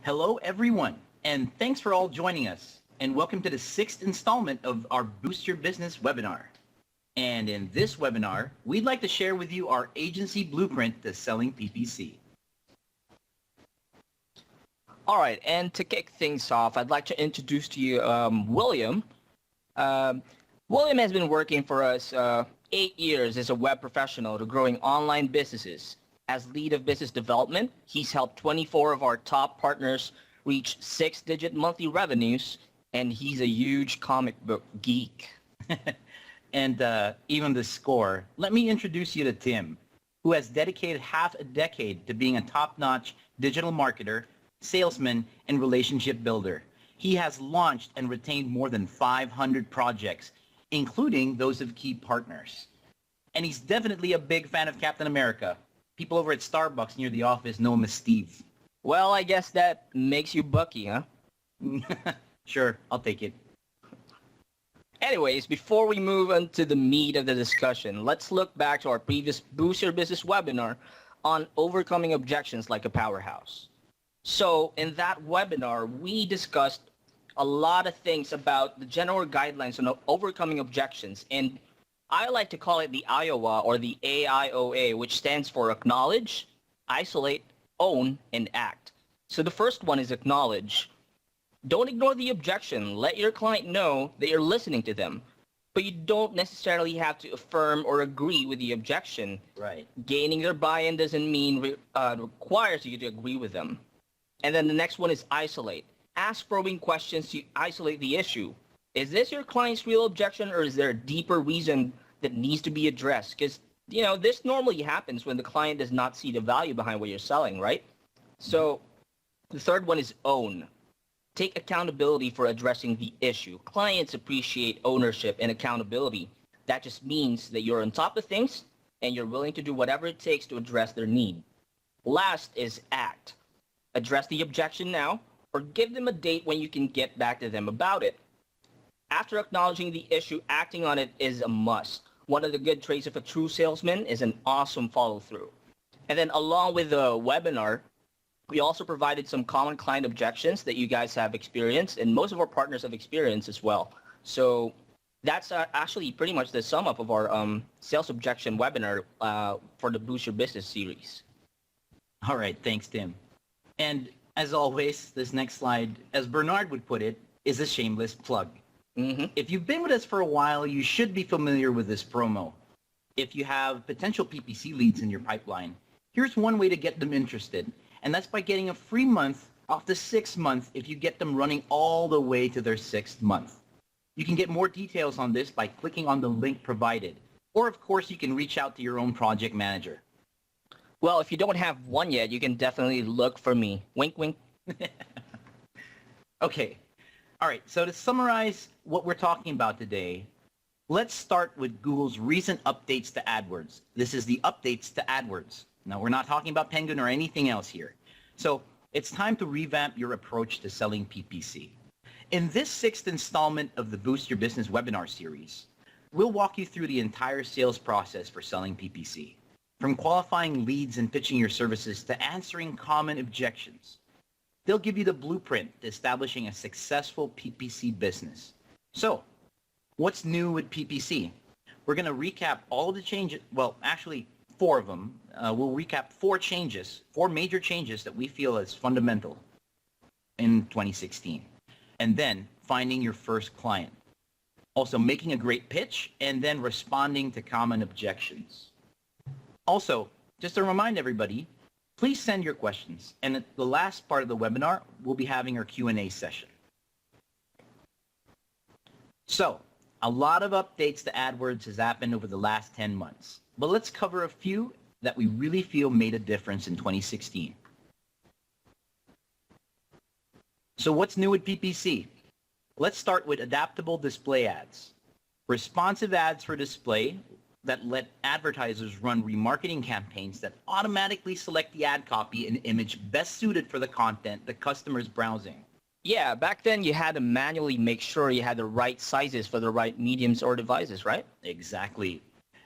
Hello, everyone, and thanks for all joining us. And welcome to the sixth installment of our Boost Your Business webinar. And in this webinar, we'd like to share with you our agency blueprint to selling PPC. All right, and to kick things off, I'd like to introduce to you William. William has been working for us 8 years as a web professional to growing online businesses. As lead of business development, he's helped 24 of our top partners reach 6-digit monthly revenues, and he's a huge comic book geek. And even the score, let me introduce you to Tim, who has dedicated half a decade to being a top-notch digital marketer, salesman, and relationship builder. He has launched and retained more than 500 projects, including those of key partners. And he's definitely a big fan of Captain America. People over at Starbucks near the office know him as Steve. Well, I guess that makes you Bucky, huh? Sure, I'll take it. Anyways, before we move on to the meat of the discussion, let's look back to our previous Boost Your Business webinar on overcoming objections like a powerhouse. So in that webinar, we discussed a lot of things about the general guidelines on overcoming objections, and I like to call it the Iowa or the AIOA, which stands for acknowledge, isolate, own, and act. So the first one is acknowledge. Don't ignore the objection. Let your client know that you're listening to them, but you don't necessarily have to affirm or agree with the objection. Right. Gaining their buy-in doesn't mean requires you to agree with them. And then the next one is isolate. Ask probing questions to isolate the issue. Is this your client's real objection, or is there a deeper reason that needs to be addressed? Because, this normally happens when the client does not see the value behind what you're selling, right? So the third one is own. Take accountability for addressing the issue. Clients appreciate ownership and accountability. That just means that you're on top of things and you're willing to do whatever it takes to address their need. Last is act. Address the objection now, or give them a date when you can get back to them about it. After acknowledging the issue, acting on it is a must. One of the good traits of a true salesman is an awesome follow-through. And then along with the webinar, we also provided some common client objections that you guys have experienced, and most of our partners have experienced as well. So that's actually pretty much the sum up of our sales objection webinar for the Boost Your Business series. All right, thanks, Tim. And as always, this next slide, as Bernard would put it, is a shameless plug. If you've been with us for a while, you should be familiar with this promo. If you have potential PPC leads in your pipeline, here's one way to get them interested, and that's by getting a free month off the 6th month if you get them running all the way to their 6th month. You can get more details on this by clicking on the link provided, or of course you can reach out to your own project manager. Well, if you don't have one yet, you can definitely look for me. Wink, wink. Okay. All right, so to summarize what we're talking about today, let's start with Google's recent updates to AdWords. This is the updates to AdWords. Now, we're not talking about Penguin or anything else here. So it's time to revamp your approach to selling PPC. In this 6th installment of the Boost Your Business webinar series, we'll walk you through the entire sales process for selling PPC, from qualifying leads and pitching your services to answering common objections. They'll give you the blueprint to establishing a successful PPC business. So, what's new with PPC? We're going to recap all of the changes, well, actually 4 of them. We'll recap 4 major changes that we feel is fundamental in 2016. And then finding your first client. Also making a great pitch and then responding to common objections. Also, just to remind everybody, please send your questions, and at the last part of the webinar, we'll be having our Q&A session. So, a lot of updates to AdWords has happened over the last 10 months, but let's cover a few that we really feel made a difference in 2016. So what's new with PPC? Let's start with adaptable display ads. Responsive ads for display that let advertisers run remarketing campaigns that automatically select the ad copy and image best suited for the content the customer's browsing. Yeah, back then you had to manually make sure you had the right sizes for the right mediums or devices, right? Exactly.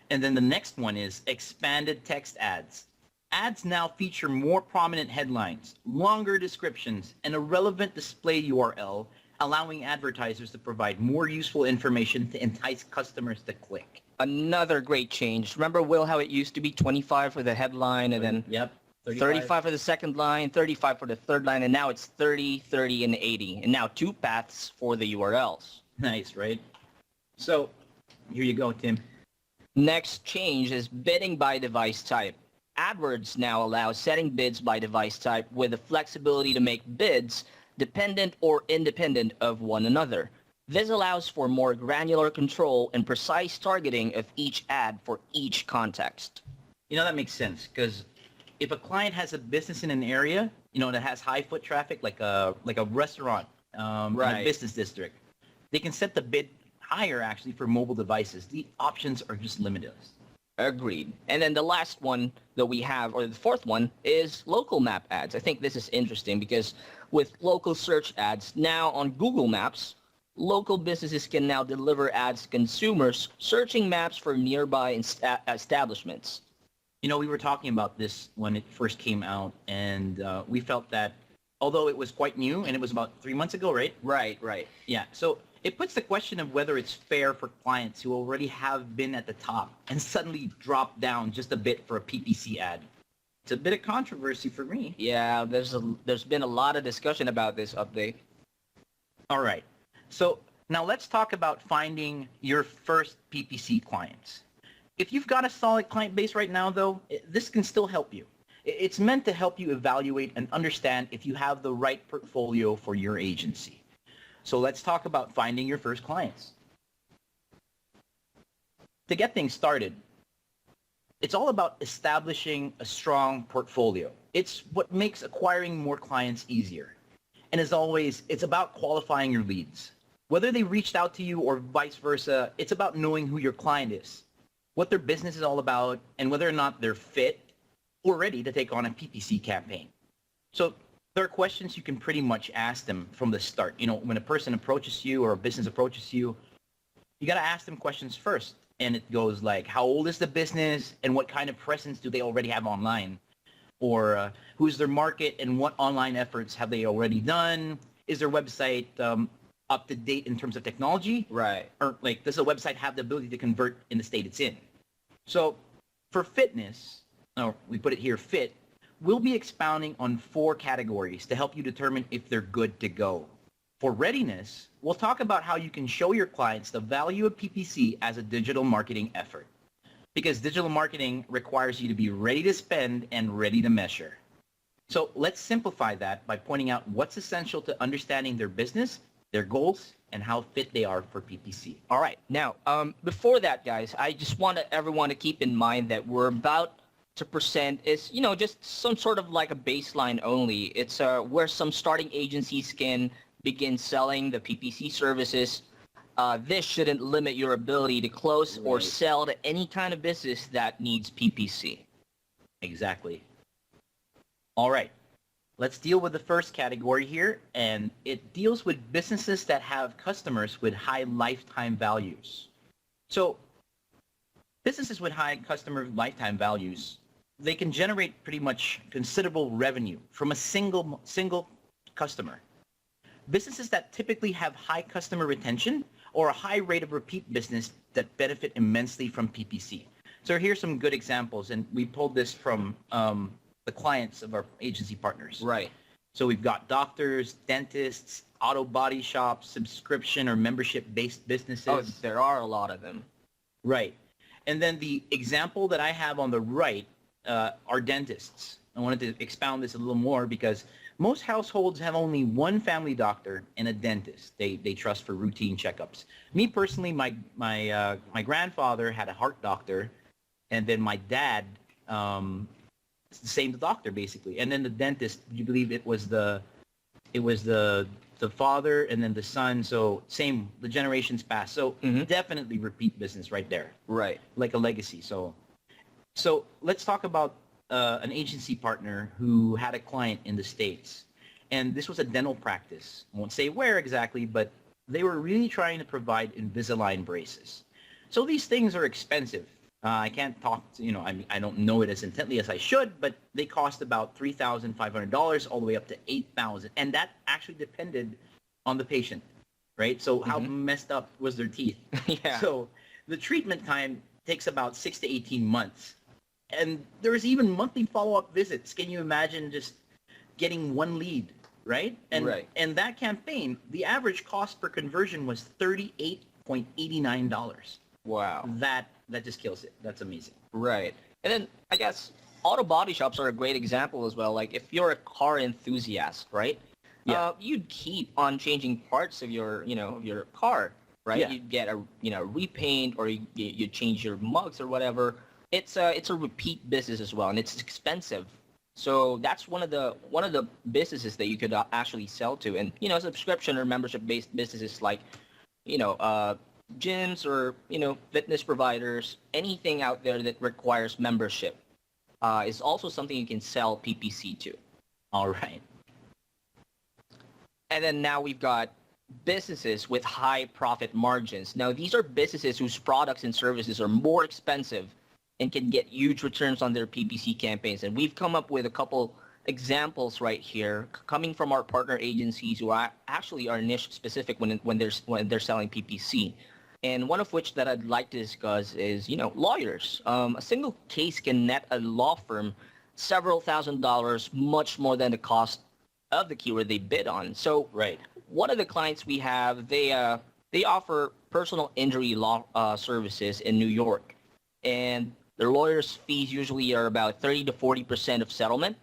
And then the next one is expanded text ads. Ads now feature more prominent headlines, longer descriptions, and a relevant display URL, allowing advertisers to provide more useful information to entice customers to click. Another great change. Remember, Will, how it used to be 25 for the headline and then Yep. 35 for the second line, 35 for the third line, and now it's 30, 30, and 80. And now 2 paths for the URLs. Nice, right? So here you go, Tim. Next change is bidding by device type. AdWords now allows setting bids by device type with the flexibility to make bids dependent or independent of one another. This allows for more granular control and precise targeting of each ad for each context. You know, that makes sense because if a client has a business in an area, you know, that has high foot traffic, like a restaurant in a business district, they can set the bid higher actually for mobile devices. The options are just limitless. Agreed. And then the last one that we have, or the fourth one, is local map ads. I think this is interesting because with local search ads, now on Google Maps, local businesses can now deliver ads to consumers searching maps for nearby establishments. You know, we were talking about this when it first came out, and we felt that although it was quite new, and it was about 3 months ago, right? Right. Yeah, so it puts the question of whether it's fair for clients who already have been at the top and suddenly drop down just a bit for a PPC ad. It's a bit of controversy for me. Yeah, there's been a lot of discussion about this update. All right, so now let's talk about finding your first PPC clients. If you've got a solid client base right now, though, this can still help you. It's meant to help you evaluate and understand if you have the right portfolio for your agency. So let's talk about finding your first clients. To get things started, it's all about establishing a strong portfolio. It's what makes acquiring more clients easier. And as always, it's about qualifying your leads. Whether they reached out to you or vice versa, it's about knowing who your client is, what their business is all about, and whether or not they're fit or ready to take on a PPC campaign. So there are questions you can pretty much ask them from the start. You know, when a person approaches you or a business approaches you, you got to ask them questions first. And it goes like, how old is the business and what kind of presence do they already have online? Or who's their market and what online efforts have they already done? Is their website up to date in terms of technology? Right. Or like, does the website have the ability to convert in the state it's in? So for fitness, or we put it here, fit, we'll be expounding on 4 categories to help you determine if they're good to go. For readiness, we'll talk about how you can show your clients the value of PPC as a digital marketing effort. Because digital marketing requires you to be ready to spend and ready to measure. So let's simplify that by pointing out what's essential to understanding their business, their goals, and how fit they are for PPC. All right. Now, before that, guys, I just want everyone to keep in mind that we're about to present is, you know, just some sort of like a baseline only. It's where some starting agencies can begin selling the PPC services. This shouldn't limit your ability to close or sell to any kind of business that needs PPC. Exactly. All right. Let's deal with the first category here, and it deals with businesses that have customers with high lifetime values. So businesses with high customer lifetime values, they can generate pretty much considerable revenue from a single customer. Businesses that typically have high customer retention or a high rate of repeat business that benefit immensely from PPC. So here's some good examples, and we pulled this from the clients of our agency partners. Right. So we've got doctors, dentists, auto body shops, subscription or membership-based businesses. Oh, there are a lot of them. Right. And then the example that I have on the right are dentists. I wanted to expound this a little more because most households have only one family doctor and a dentist they trust for routine checkups. Me personally, my grandfather had a heart doctor, and then my dad, it's the same doctor basically. And then the dentist, you believe it was the father and then the son. So same, the generations passed. So definitely repeat business right there. Right. Like a legacy. So let's talk about an agency partner who had a client in the States. And this was a dental practice. I won't say where exactly, but they were really trying to provide Invisalign braces. So these things are expensive. I can't talk, I don't know it as intently as I should, but they cost about $3,500 all the way up to $8,000. And that actually depended on the patient, right? So how messed up was their teeth? Yeah. So the treatment time takes about 6 to 18 months. And there's even monthly follow-up visits. Can you imagine just getting one lead, right? And that campaign, the average cost per conversion was $38.89. Wow. That just kills it. That's amazing. Right. And then I guess auto body shops are a great example as well. Like if you're a car enthusiast, right? Yeah. You'd keep on changing parts of your, of your car, right? Yeah. You'd get a, repaint, or you change your mugs or whatever. It's a repeat business as well, and it's expensive. So that's one of the businesses that you could actually sell to. And, subscription or membership-based businesses like, gyms or, fitness providers, anything out there that requires membership is also something you can sell PPC to. All right. And then now we've got businesses with high profit margins. Now, these are businesses whose products and services are more expensive and can get huge returns on their PPC campaigns. And we've come up with a couple examples right here coming from our partner agencies who actually are niche specific when they're selling PPC. And one of which that I'd like to discuss is, lawyers. A single case can net a law firm several $1,000s, much more than the cost of the keyword they bid on. So one of the clients we have, they offer personal injury law services in New York. And their lawyers' fees usually are about 30 to 40% of settlement.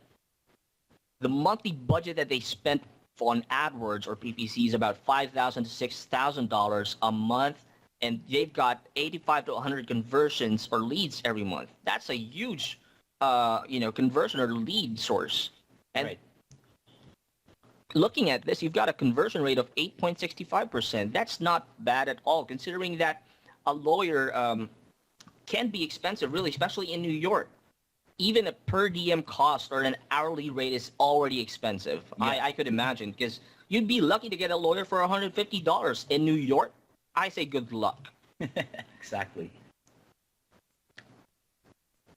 The monthly budget that they spent on AdWords or PPC is about $5,000 to $6,000 a month, and they've got 85 to 100 conversions or leads every month. That's a huge, conversion or lead source. And looking at this, you've got a conversion rate of 8.65%. That's not bad at all, considering that a lawyer can be expensive, really, especially in New York. Even a per diem cost or an hourly rate is already expensive. Yeah. I could imagine, because you'd be lucky to get a lawyer for $150 in New York. I say good luck. Exactly.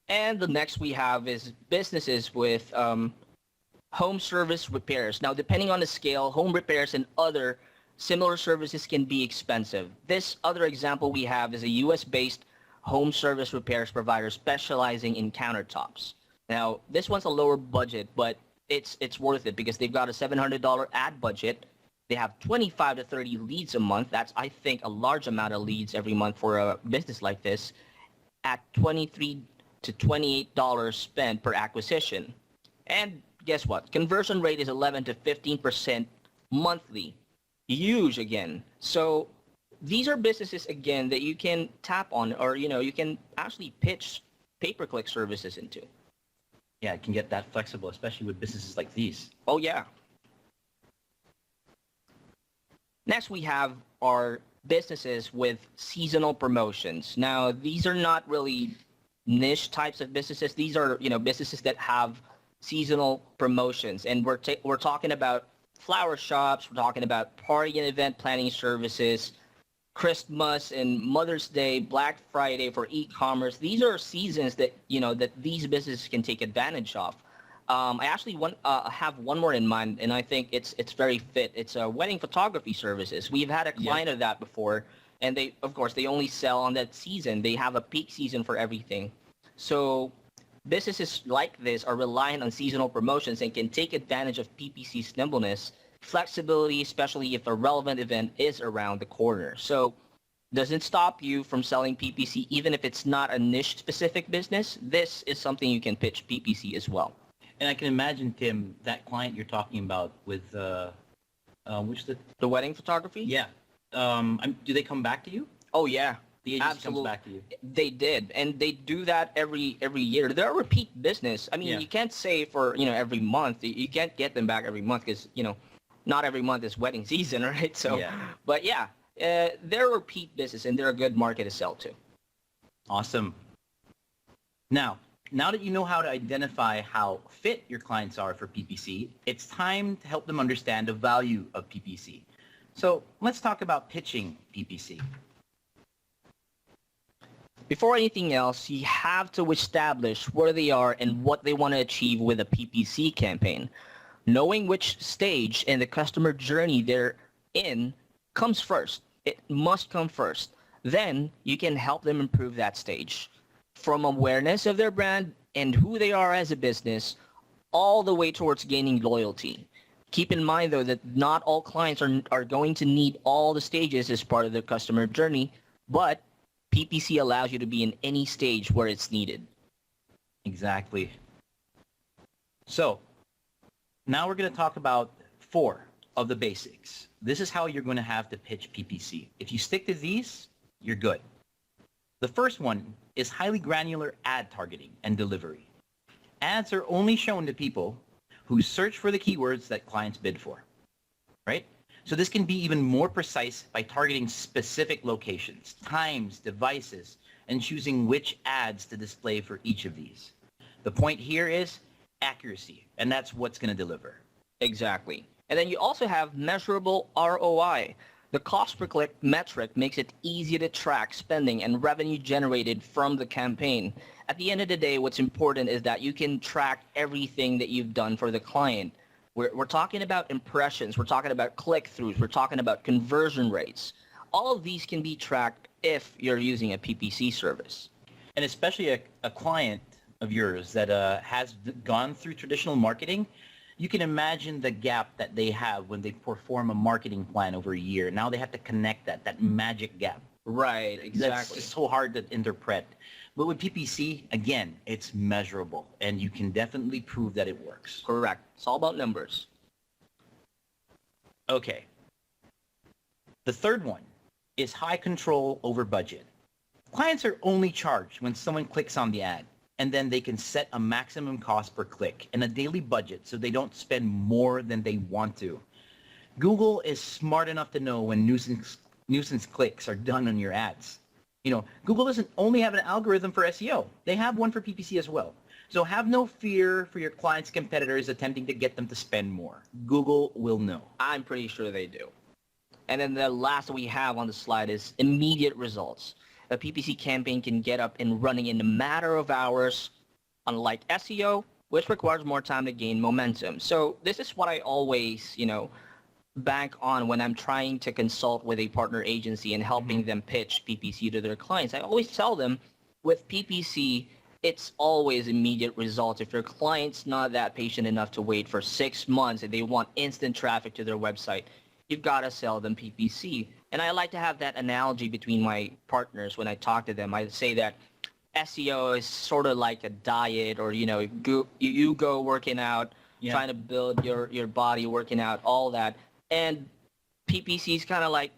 And the next we have is businesses with home service repairs. Now, depending on the scale, home repairs and other similar services can be expensive. This other example we have is a U.S.-based home service repairs provider specializing in countertops. Now, this one's a lower budget, but it's worth it because they've got a $700 ad budget. They have 25 to 30 leads a month. That's, I think, a large amount of leads every month for a business like this at $23 to $28 spent per acquisition. And guess what? Conversion rate is 11 to 15% monthly. Huge again. So these are businesses, again, that you can tap on, or, you can actually pitch pay-per-click services into. Yeah, it can get that flexible, especially with businesses like these. Oh, yeah. Next, we have our businesses with seasonal promotions. Now, these are not really niche types of businesses. These are, businesses that have seasonal promotions. And we're talking about flower shops. We're talking about party and event planning services, Christmas and Mother's Day, Black Friday for e-commerce. These are seasons that, that these businesses can take advantage of. I actually have one more in mind, and I think it's very fit. It's wedding photography services. We've had a client of that before, and they only sell on that season. They have a peak season for everything. So businesses like this are reliant on seasonal promotions and can take advantage of PPC's nimbleness, flexibility, especially if the relevant event is around the corner. So doesn't stop you from selling PPC, even if it's not a niche-specific business. This is something you can pitch PPC as well. And I can imagine, Tim, that client you're talking about with the wedding photography? Yeah. Do they come back to you? Oh, yeah. The agency comes back to you. They did, and they do that every year. They're a repeat business. I mean, you can't say for every month. You can't get them back every month because not every month is wedding season, right? So, but yeah, they're a repeat business, and they're a good market to sell to. Awesome. Now that you know how to identify how fit your clients are for PPC, it's time to help them understand the value of PPC. So let's talk about pitching PPC. Before anything else, you have to establish where they are and what they want to achieve with a PPC campaign. Knowing which stage in the customer journey they're in comes first. It must come first. Then you can help them improve that stage. From awareness of their brand and who they are as a business, all the way towards gaining loyalty. Keep in mind, though, that not all clients are going to need all the stages as part of their customer journey, but PPC allows you to be in any stage where it's needed. Exactly. So now we're going to talk about 4 of the basics. This is how you're going to have to pitch PPC. If you stick to these, you're good. The first one is highly granular ad targeting and delivery. Ads are only shown to people who search for the keywords that clients bid for, right? So this can be even more precise by targeting specific locations, times, devices, and choosing which ads to display for each of these. The point here is accuracy, and that's what's going to deliver. Exactly. And then you also have measurable ROI. The cost per click metric makes it easy to track spending and revenue generated from the campaign. At the end of the day, what's important is that you can track everything that you've done for the client. We're talking about impressions. We're talking about click-throughs. We're talking about conversion rates. All of these can be tracked if you're using a PPC service. And especially a client of yours that has gone through traditional marketing, you can imagine the gap that they have when they perform a marketing plan over a year. Now they have to connect that magic gap. Right, exactly. That's just so hard to interpret. But with PPC, again, it's measurable, and you can definitely prove that it works. Correct. It's all about numbers. Okay. The third one is high control over budget. Clients are only charged when someone clicks on the ad, and then they can set a maximum cost per click and a daily budget so they don't spend more than they want to. Google is smart enough to know when nuisance clicks are done on your ads. You know, Google doesn't only have an algorithm for SEO. They have one for PPC as well. So have no fear for your clients' competitors attempting to get them to spend more. Google will know. I'm pretty sure they do. And then the last we have on the slide is immediate results. A PPC campaign can get up and running in a matter of hours, unlike SEO, which requires more time to gain momentum. So this is what I always, bank on when I'm trying to consult with a partner agency and helping them pitch PPC to their clients. I always tell them with PPC, it's always immediate results. If your client's not that patient enough to wait for 6 months and they want instant traffic to their website, you've got to sell them PPC. And I like to have that analogy between my partners when I talk to them. I say that SEO is sort of like a diet, or, you go working out, trying to build your body, working out, all that. And PPC is kind of like,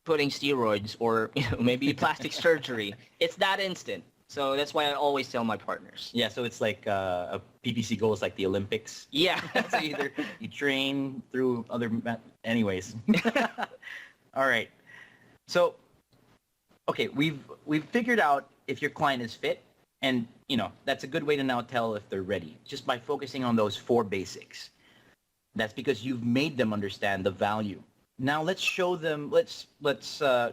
putting steroids or maybe plastic surgery. It's that instant. So that's why I always tell my partners. Yeah, so it's like a PPC goal is like the Olympics. Yeah. So either you train through other... Anyways. All right. So, okay, we've figured out if your client is fit, and, that's a good way to now tell if they're ready, just by focusing on those 4 basics. That's because you've made them understand the value. Now let's show them, let's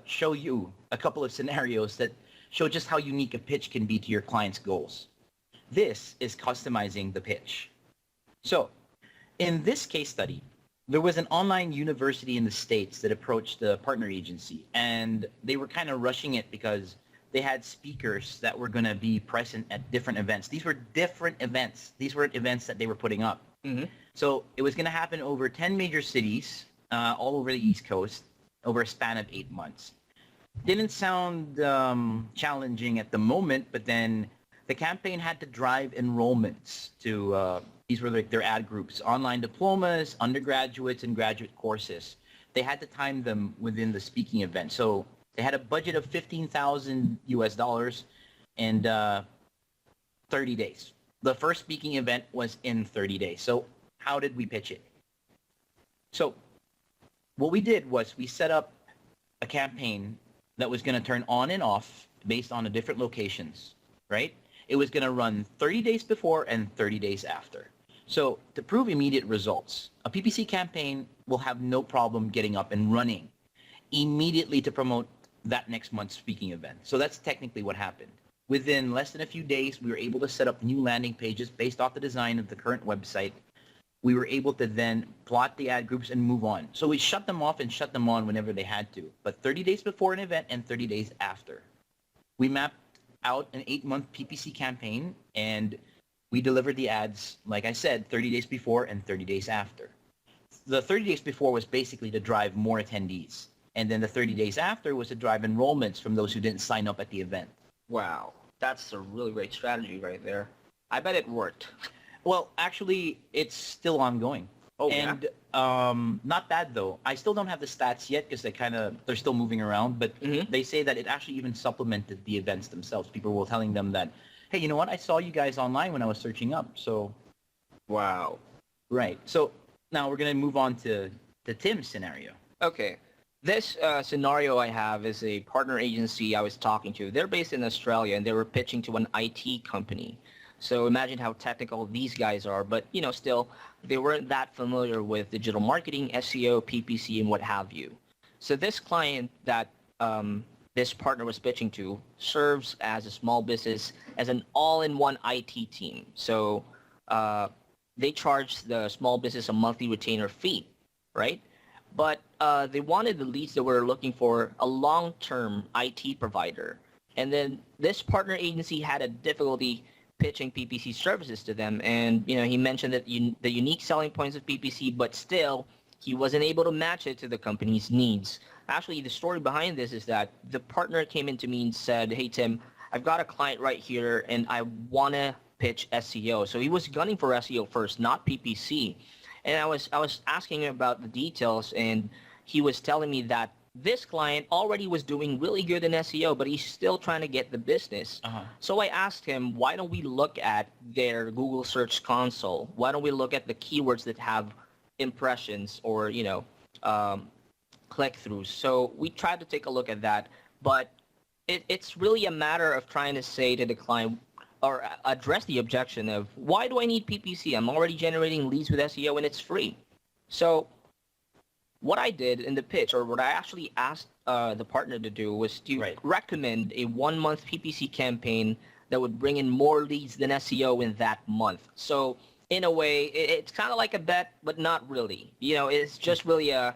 show you a couple of scenarios that show just how unique a pitch can be to your client's goals. This is customizing the pitch. So in this case study, there was an online university in the States that approached the partner agency, and they were kind of rushing it because they had speakers that were going to be present at different events. These were different events. These weren't events that they were putting up. Mm-hmm. So it was going to happen over 10 major cities all over the East Coast over a span of 8 months. Didn't sound challenging at the moment, but then the campaign had to drive enrollments to, these were like their ad groups, online diplomas, undergraduates, and graduate courses. They had to time them within the speaking event. So they had a budget of $15,000 and 30 days. The first speaking event was in 30 days. So how did we pitch it? So what we did was we set up a campaign that was going to turn on and off based on the different locations, right? It was going to run 30 days before and 30 days after. So to prove immediate results, a PPC campaign will have no problem getting up and running immediately to promote that next month's speaking event. So that's technically what happened. Within less than a few days, we were able to set up new landing pages based off the design of the current website. We were able to then plot the ad groups and move on. So we shut them off and shut them on whenever they had to, but 30 days before an event and 30 days after. We mapped out an 8-month PPC campaign, and we delivered the ads, like I said, 30 days before and 30 days after. The 30 days before was basically to drive more attendees. And then the 30 days after was to drive enrollments from those who didn't sign up at the event. Wow, that's a really great strategy right there. I bet it worked. Well, actually, it's still ongoing. Oh, and not bad though. I still don't have the stats yet because they're still moving around. But they say that it actually even supplemented the events themselves. People were telling them that, hey, you know what? I saw you guys online when I was searching up. So, wow. Right. So now we're gonna move on to Tim's scenario. Okay. This scenario I have is a partner agency I was talking to. They're based in Australia, and they were pitching to an IT company. So imagine how technical these guys are, but still, they weren't that familiar with digital marketing, SEO, PPC, and what have you. So this client that this partner was pitching to serves as a small business, as an all-in-one IT team. So they charge the small business a monthly retainer fee, right? But they wanted the leads that were looking for a long-term IT provider. And then this partner agency had a difficulty pitching PPC services to them. And, he mentioned that the unique selling points of PPC, but still he wasn't able to match it to the company's needs. Actually, the story behind this is that the partner came into me and said, hey, Tim, I've got a client right here and I want to pitch SEO. So he was gunning for SEO first, not PPC. And I was asking him about the details, and he was telling me that this client already was doing really good in SEO, but he's still trying to get the business. So I asked him, why don't we look at their Google Search Console? Why don't we look at the keywords that have impressions or, click-throughs? So we tried to take a look at that, but it's really a matter of trying to say to the client, or address the objection of, why do I need PPC? I'm already generating leads with SEO and it's free. So what I did in the pitch, or what I actually asked the partner to do, was to recommend a 1-month PPC campaign that would bring in more leads than SEO in that month. So in a way, it's kind of like a bet, but not really. It's just really a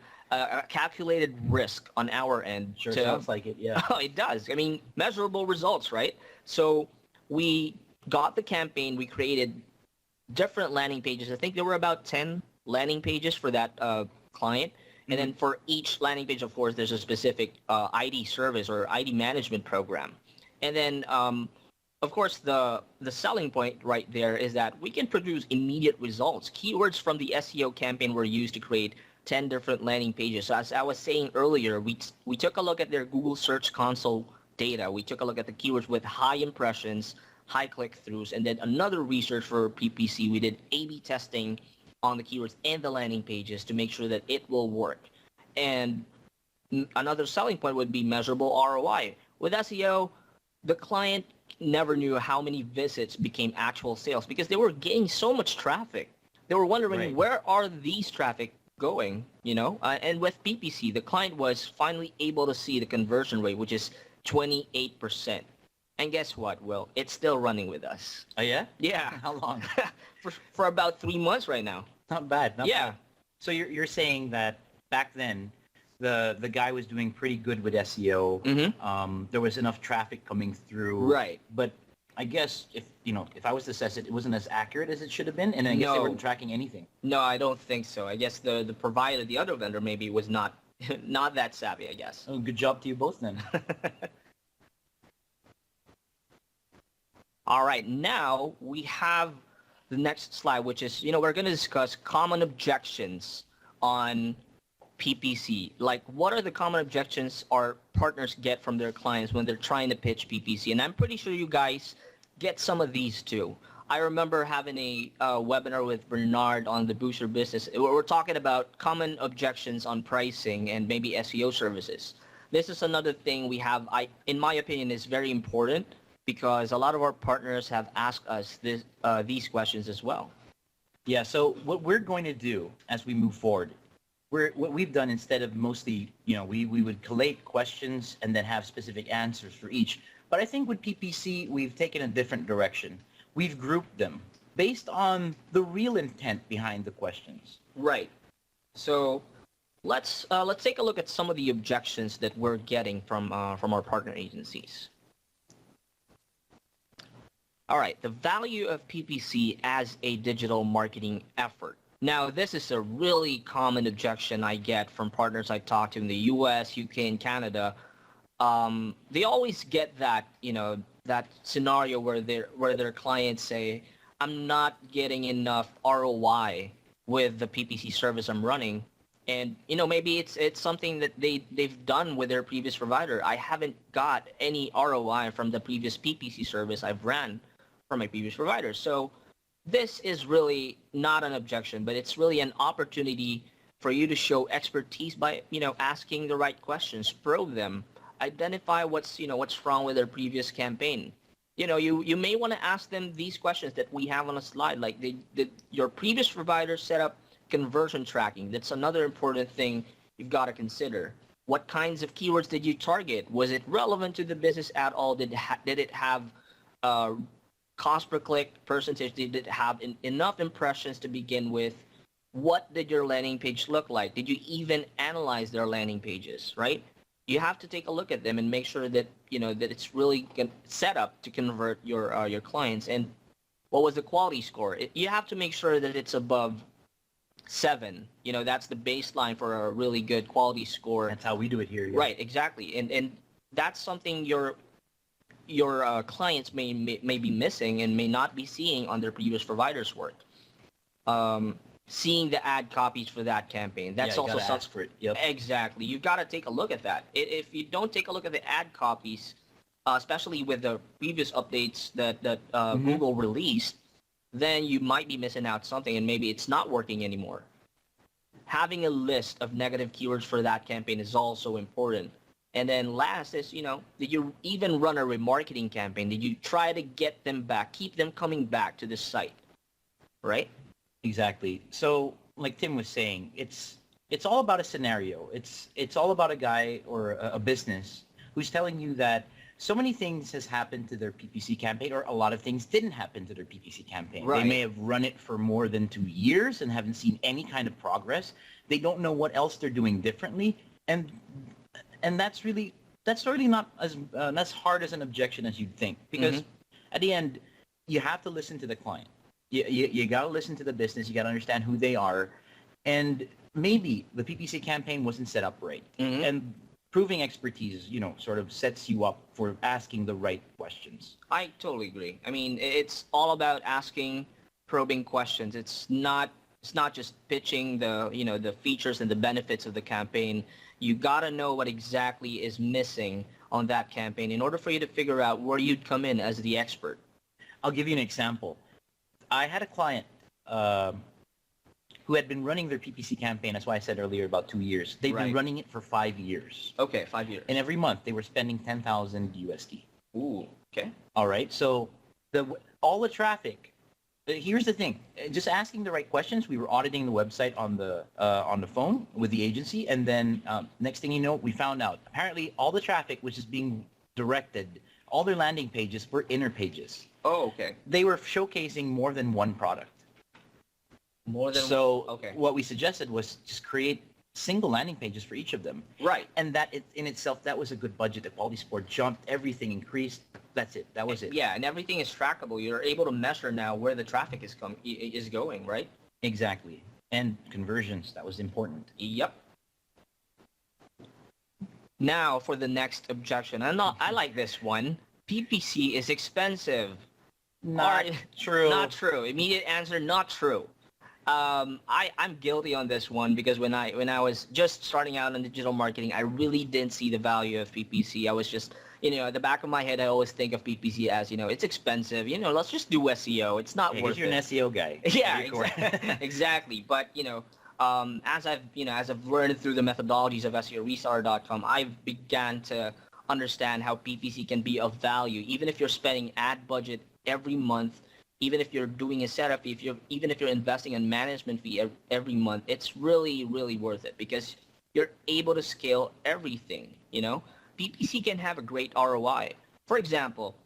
calculated risk on our end. Sure sounds like it, yeah. It does. I mean, measurable results, right? So we got the campaign. We created different landing pages. I think there were about 10 landing pages for that client. And then for each landing page, of course, there's a specific ID service or ID management program. And then, of course, the selling point right there is that we can produce immediate results. Keywords from the SEO campaign were used to create 10 different landing pages. So as I was saying earlier, we took a look at their Google Search Console data. We took a look at the keywords with high impressions, high click-throughs, and then another research for PPC. We did A/B testing on the keywords and the landing pages to make sure that it will work. And another selling point would be measurable ROI. With SEO, the client never knew how many visits became actual sales because they were getting so much traffic. They were wondering, where are these traffic going, And with PPC, the client was finally able to see the conversion rate, which is 28%. And guess what, Will? It's still running with us. Oh, yeah? Yeah. How long? for about 3 months right now. Not bad. Not Yeah. bad. So you're saying that back then, the guy was doing pretty good with SEO. There was enough traffic coming through. Right. But I guess if I was to assess it, it wasn't as accurate as it should have been, and I guess they weren't tracking anything. No, I don't think so. I guess the provider, the other vendor, maybe was not that savvy, I guess. Oh, good job to you both then. All right, now we have the next slide, which is, we're going to discuss common objections on PPC. Like, what are the common objections our partners get from their clients when they're trying to pitch PPC? And I'm pretty sure you guys get some of these too. I remember having a webinar with Bernard on the Booster Business. We're talking about common objections on pricing and maybe SEO services. This is another thing we have, in my opinion, is very important because a lot of our partners have asked us these questions as well. Yeah, so what we're going to do as we move forward what we've done instead of mostly, we would collate questions and then have specific answers for each. But I think with PPC, we've taken a different direction. We've grouped them based on the real intent behind the questions. Right. So let's take a look at some of the objections that we're getting from our partner agencies. All right, the value of PPC as a digital marketing effort. Now, this is a really common objection I get from partners I talk to in the US, UK, and Canada. They always get that, that scenario where their clients say, I'm not getting enough ROI with the PPC service I'm running. And, maybe it's something that they've done with their previous provider. I haven't got any ROI from the previous PPC service I've ran from my previous provider. So this is really not an objection, but it's really an opportunity for you to show expertise by, asking the right questions, probe them, identify what's wrong with their previous campaign. You may want to ask them these questions that we have on a slide, like did your previous provider set up conversion tracking? That's another important thing you've got to consider. What kinds of keywords did you target? Was it relevant to the business at all? Did it have cost per click percentage? Did it have enough impressions to begin with? What did your landing page look like? Did you even analyze their landing pages, right? You have to take a look at them and make sure that, that it's really set up to convert your clients. And what was the quality score? You have to make sure that it's above 7. That's the baseline for a really good quality score. That's how we do it here. Yeah. Right, exactly. And that's something your clients may be missing and may not be seeing on their previous provider's work. Seeing the ad copies for that campaign. That's also something. Ask for it. Yep. Exactly. You've got to take a look at that. If you don't take a look at the ad copies, especially with the previous updates that Google released, then you might be missing out something, and maybe it's not working anymore. Having a list of negative keywords for that campaign is also important. And then last is, did you even run a remarketing campaign? Did you try to get them back, keep them coming back to the site, right? Exactly. So like Tim was saying, it's all about a scenario. It's all about a guy or a business who's telling you that so many things has happened to their PPC campaign, or a lot of things didn't happen to their PPC campaign. Right. They may have run it for more than 2 years and haven't seen any kind of progress. They don't know what else they're doing differently. And that's really not as hard as an objection as you'd think, because at the end, you have to listen to the client. You got to listen to the business. You got to understand who they are. And maybe the PPC campaign wasn't set up right. And proving expertise, sort of sets you up for asking the right questions. I totally agree. I mean, it's all about asking probing questions. It's not just pitching the features and the benefits of the campaign. You got to know what exactly is missing on that campaign in order for you to figure out where you'd come in as the expert. I'll give you an example. I had a client who had been running their PPC campaign. That's why I said earlier about 2 years. They've been running it for 5 years. Okay, 5 years. And every month they were spending 10,000 USD. Ooh, okay. All right. So all the traffic. Here's the thing. Just asking the right questions. We were auditing the website on the phone with the agency, and then next thing you know, we found out apparently all the traffic which is being directed, all their landing pages were inner pages. Oh, okay. They were showcasing more than one product. Okay. What we suggested was just create single landing pages for each of them. Right. And that in itself, that was a good budget. The quality score jumped, everything increased. That's it. That was it. Yeah, and everything is trackable. You're able to measure now where the traffic is going, right? Exactly. And conversions, that was important. Yep. Now for the next objection. I like this one. PPC is expensive. Not true. Not true. Immediate answer, not true. I'm guilty on this one because when I was just starting out in digital marketing, I really didn't see the value of PPC. I was just, at the back of my head, I always think of PPC as, it's expensive. Let's just do SEO. It's not worth it. You're an SEO guy. Yeah, exactly. But, as I've learned through the methodologies of SEOreseller.com, I've began to understand how PPC can be of value. Even if you're spending ad budget every month, even if you're doing a setup, even if you're investing in management fee every month, it's really, really worth it because you're able to scale everything, PPC can have a great ROI. For example,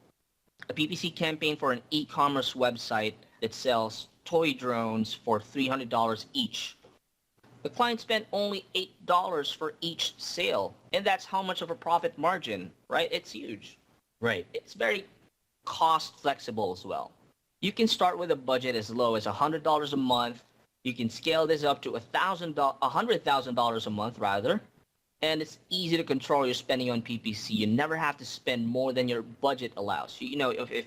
a PPC campaign for an e-commerce website that sells toy drones for $300 each. The client spent only $8 for each sale, and that's how much of a profit margin, right? It's huge. Right. It's very cost flexible as well. You can start with a budget as low as $100 a month. You can scale this up to $100,000 a month rather, and it's easy to control your spending on PPC. You never have to spend more than your budget allows. If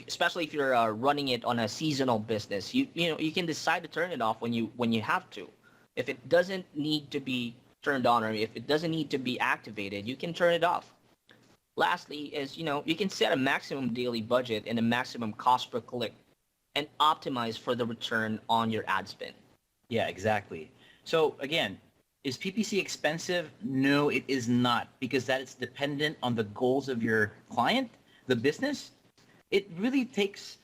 especially if you're running it on a seasonal business, you can decide to turn it off when you have to. If it doesn't need to be turned on, or if it doesn't need to be activated, you can turn it off. Lastly is, you can set a maximum daily budget and a maximum cost per click and optimize for the return on your ad spend. Yeah, exactly. So again, is PPC expensive? No, it is not, because that is dependent on the goals of your client, the business. It really takes,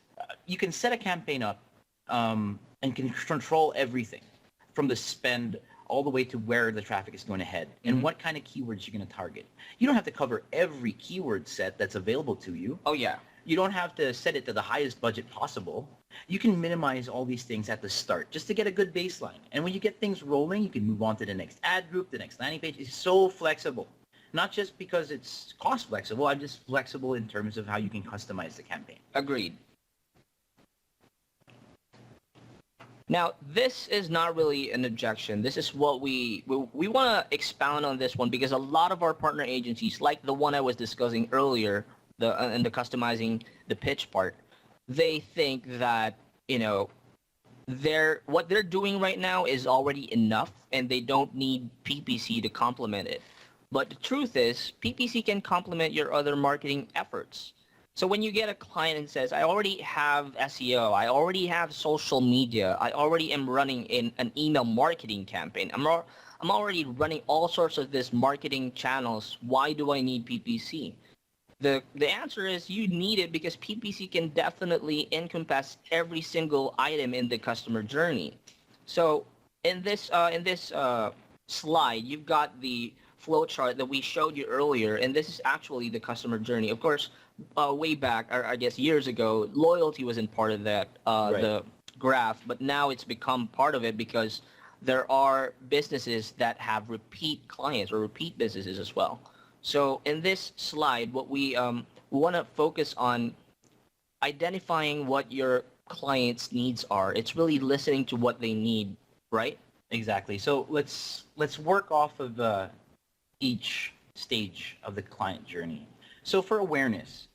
you can set a campaign up and can control everything from the spend all the way to where the traffic is going to head and what kind of keywords you're going to target. You don't have to cover every keyword set that's available to you. Oh, yeah. You don't have to set it to the highest budget possible. You can minimize all these things at the start just to get a good baseline. And when you get things rolling, you can move on to the next ad group, the next landing page. It's so flexible. Not just because it's cost flexible, I'm just flexible in terms of how you can customize the campaign. Agreed. Now, this is not really an objection. This is what we want to expound on this one, because a lot of our partner agencies, like the one I was discussing earlier, the customizing the pitch part, they think that, what they're doing right now is already enough and they don't need PPC to complement it. But the truth is, PPC can complement your other marketing efforts. So when you get a client and says, I already have SEO, I already have social media, I already am running an email marketing campaign, I'm already running all sorts of this marketing channels, why do I need PPC? The answer is you need it because PPC can definitely encompass every single item in the customer journey. So in this slide, you've got the flow chart that we showed you earlier, and this is actually the customer journey. Of course, way back, or I guess years ago, loyalty wasn't part of that Right. the graph, but now it's become part of it because there are businesses that have repeat clients or repeat businesses as well. So in this slide, what we want to focus on identifying what your clients' needs are. It's really listening to what they need, right? Exactly. So let's work off of each stage of the client journey. So for awareness,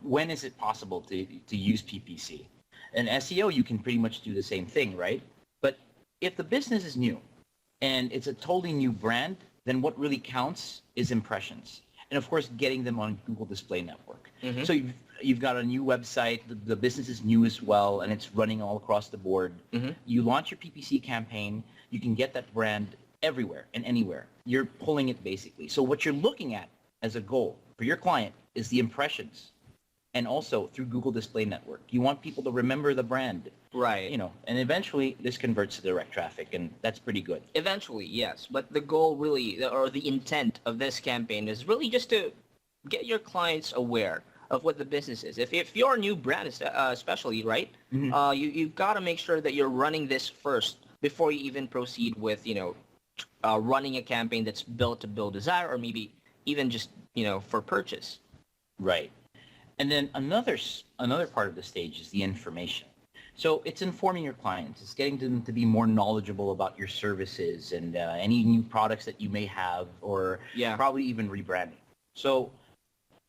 when is it possible to use PPC? In SEO, you can pretty much do the same thing, right? But if the business is new and it's a totally new brand, then what really counts is impressions. And of course, getting them on Google Display Network. Mhm. So you've got a new website, the business is new as well, and it's running all across the board. Mhm. You launch your PPC campaign, you can get that brand everywhere and anywhere. You're pulling it basically. So what you're looking at as a goal for your client is the impressions, and also through Google Display Network. You want people to remember the brand, Right. and eventually this converts to direct traffic, and that's pretty good. Eventually, yes. But the goal really, or the intent of this campaign is really just to get your clients aware of what the business is. If you're a new brand, especially, right, you've got to make sure that you're running this first before you even proceed with, running a campaign that's built to build desire, or maybe even just, for purchase. Right. And then another part of the stage is the information. So it's informing your clients. It's getting them to be more knowledgeable about your services and any new products that you may have, or Yeah. probably even rebranding. So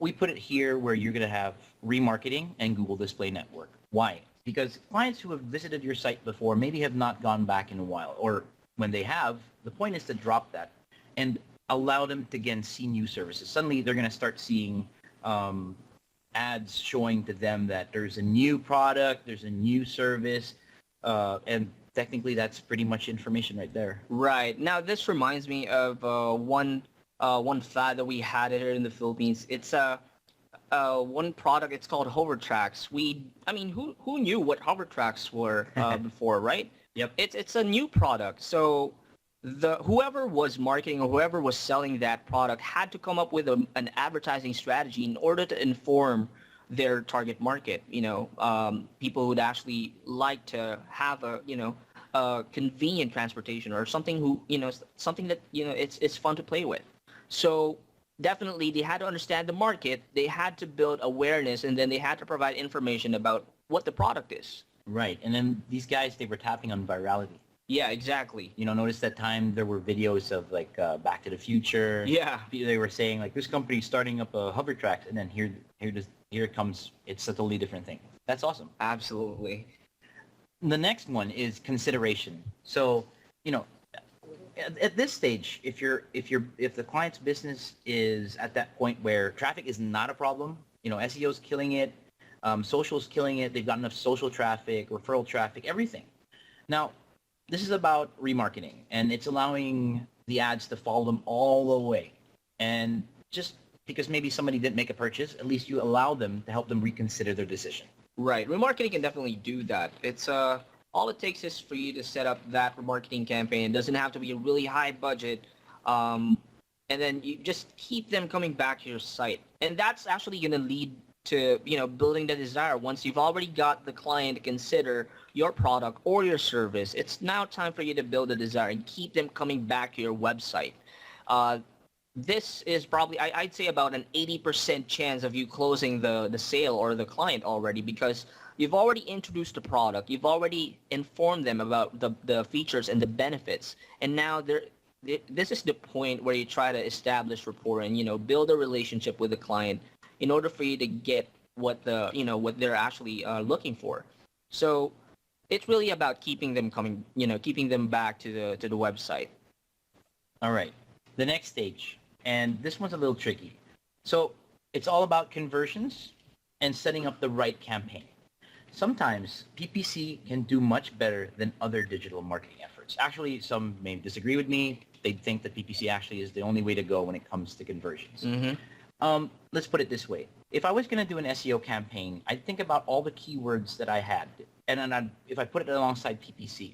we put it here where you're going to have remarketing and Google Display Network. Why? Because clients who have visited your site before maybe have not gone back in a while, or when they have, the point is to drop that and allow them to, again, see new services. Suddenly they're going to start seeing ads showing to them that there's a new product, there's a new service, and technically that's pretty much information right there. Right. Now, this reminds me of one fad that we had here in the Philippines. It's one product. It's called hover tracks. I mean, who knew what hover tracks were before, right? Yep. It's a new product. So whoever was marketing or whoever was selling that product had to come up with an advertising strategy in order to inform their target market. People who'd actually like to have convenient transportation or something something that it's fun to play with. So definitely they had to understand the market, they had to build awareness, and then they had to provide information about what the product is. Right. And then these guys, they were tapping on virality. Yeah, exactly. Notice that time there were videos of like Back to the Future. Yeah. They were saying like this company's starting up a hover tracks, and then here it comes. It's a totally different thing. That's awesome. Absolutely. The next one is consideration. So, at this stage, if the client's business is at that point where traffic is not a problem, SEO's killing it, social's killing it, they've got enough social traffic, referral traffic, everything. Now, this is about remarketing, and it's allowing the ads to follow them all the way. And just because maybe somebody didn't make a purchase, at least you allow them to help them reconsider their decision. Right. Remarketing can definitely do that. It's all it takes is for you to set up that remarketing campaign. It doesn't have to be a really high budget. And then you just keep them coming back to your site. And that's actually going to lead to, building the desire. Once you've already got the client to consider your product or your service, it's now time for you to build a desire and keep them coming back to your website. This is probably, I'd say, about an 80% chance of you closing the sale or the client already, because you've already introduced the product, you've already informed them about the features and the benefits, and now this is the point where you try to establish rapport and build a relationship with the client in order for you to get what what they're actually looking for. So it's really about keeping them back to the website. All right. The next stage, and this one's a little tricky. So it's all about conversions and setting up the right campaign. Sometimes PPC can do much better than other digital marketing efforts. Actually, some may disagree with me. They think that PPC actually is the only way to go when it comes to conversions. Mm-hmm. Let's put it this way. If I was going to do an SEO campaign, I'd think about all the keywords that I had, and then if I put it alongside PPC.